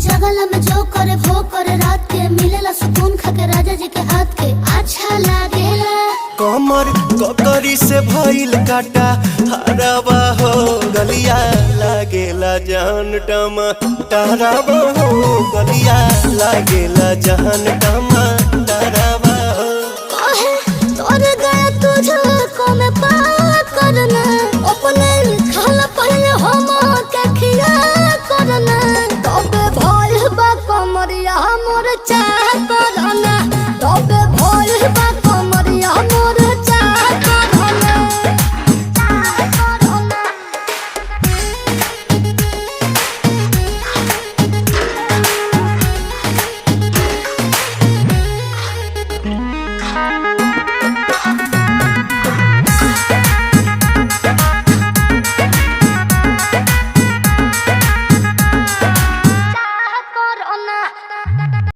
जगला में जो करे वो करे रात के मिलेला सुकून खाके राजा जी के हाथ के अच्छा लागेला। कमर ककरी से भइल काटा हरावा हो गलिया लागेला जान टमाटरावा हो गलिया लागेला जान टमाटरावा हो। कहे तोर गया तुझको मैं पार करना अपने खाला पहले हम के खिया करना तबे भइल बा कमरिया मोर चाह करना तबे भइल बा कमरिया मोर चाह करना चाह करना।